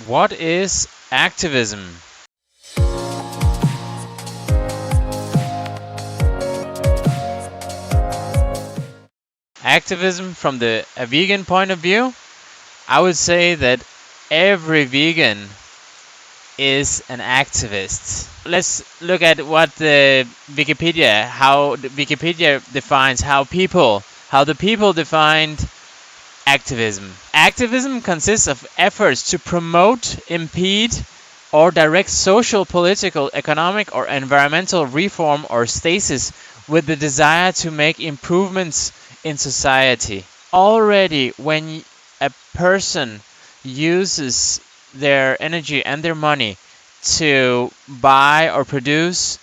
What is activism? Activism from the a vegan point of view, I would say that every vegan is an activist. Let's look at what the Wikipedia, how the Wikipedia defines how the people defined activism. Activism consists of efforts to promote, impede, or direct social, political, economic, or environmental reform or stasis with the desire to make improvements in society. Already, when a person uses their energy and their money to buy or produce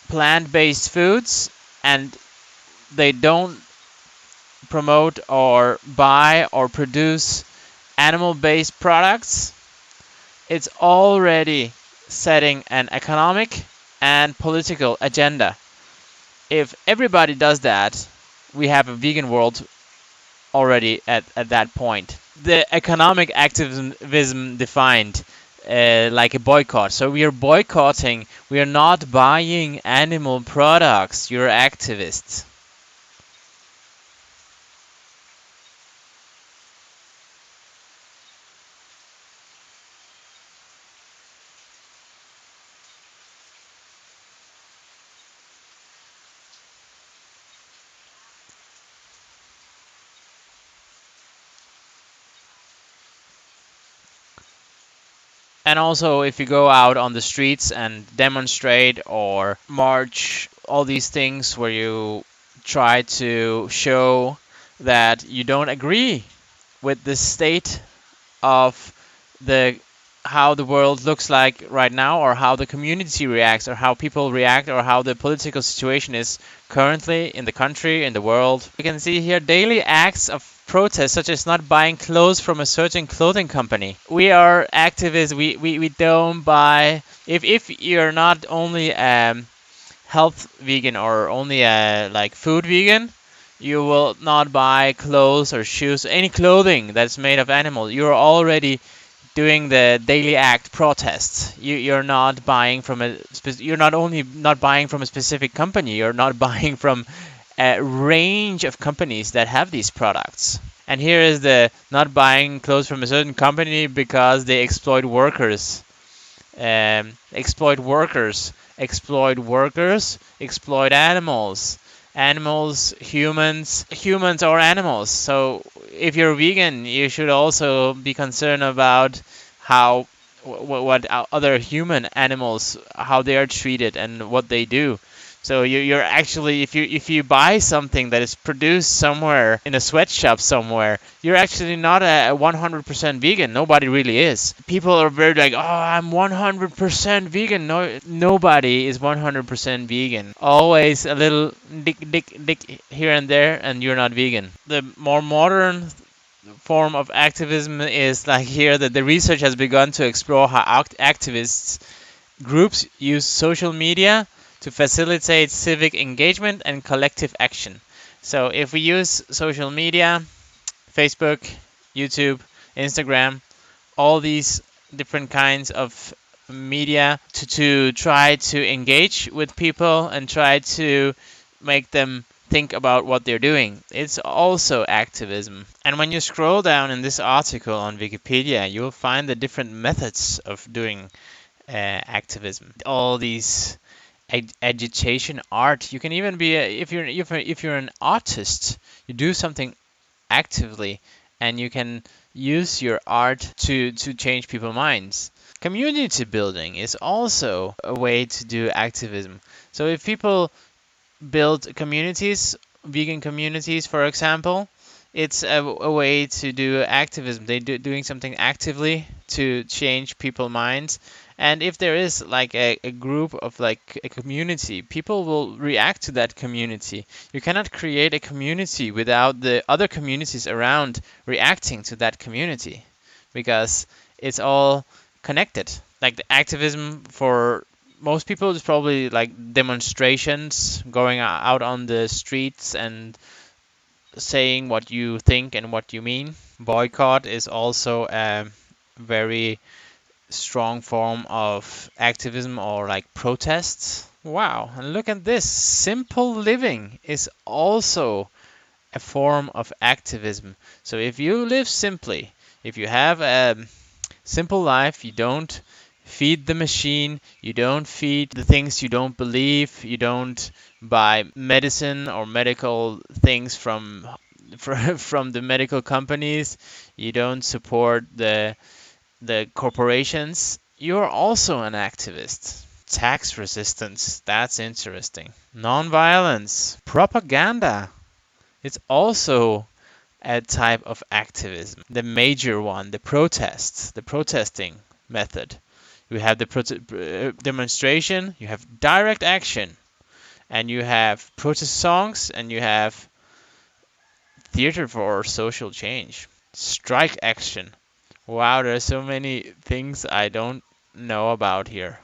plant-based foods, and they don't promote or buy or produce animal-based products, it's already setting an economic and political agenda. If everybody does that, we have a vegan world already at that point. The economic activism defined like a boycott. So we are boycotting, we are not buying animal products, you're activists. And also, if you go out on the streets and demonstrate or march, all these things where you try to show that you don't agree with the state of the how the world looks like right now, or how the community reacts, or how people react, or how the political situation is currently in the country, in the world. You can see here daily acts of protest, such as not buying clothes from a certain clothing company. We are activists. We don't buy. If you're not only health vegan or only like food vegan, you will not buy clothes or shoes, any clothing that's made of animal. You're already doing the daily act protests. You're not buying from you're not only not buying from a specific company, you're not buying from a range of companies that have these products. And here is the not buying clothes from a certain company because they exploit workers. Exploit workers, exploit animals. Animals, humans or animals. So if you're vegan, you should also be concerned about how what other human animals, how they are treated and what they do. So you're actually, if you buy something that is produced somewhere in a sweatshop somewhere, you're actually not a 100% vegan. Nobody really is. People are very like, oh, I'm 100% vegan. No, nobody is 100% vegan. Always a little dick here and there, and you're not vegan. The more modern form of activism is like here that the research has begun to explore how activists groups use social media to facilitate civic engagement and collective action. So if we use social media, Facebook, YouTube, Instagram, all these different kinds of media to try to engage with people and try to make them think about what they're doing. It's also activism. And when you scroll down in this article on Wikipedia, you'll find the different methods of doing activism. All these agitation art. You can even be if you're an artist, you do something actively, and you can use your art to change people's minds. Community building is also a way to do activism. So if people build communities, vegan communities, for example, it's a way to do activism. They doing something actively to change people's minds. And if there is like a group of like a community, people will react to that community. You cannot create a community without the other communities around reacting to that community, because it's all connected. Like the activism for most people is probably like demonstrations, going out on the streets and saying what you think and what you mean. Boycott is also a very strong form of activism or like protests. Wow, and look at this. Simple living is also a form of activism. So if you live simply, if you have a simple life, you don't feed the machine, you don't feed the things you don't believe, you don't buy medicine or medical things from the medical companies, you don't support the corporations, you're also an activist. Tax resistance, that's interesting. Nonviolence, propaganda, it's also a type of activism. The major one, the protests, the protesting method. You have the demonstration, you have direct action, and you have protest songs, and you have theater for social change. Strike action. Wow, there are so many things I don't know about here.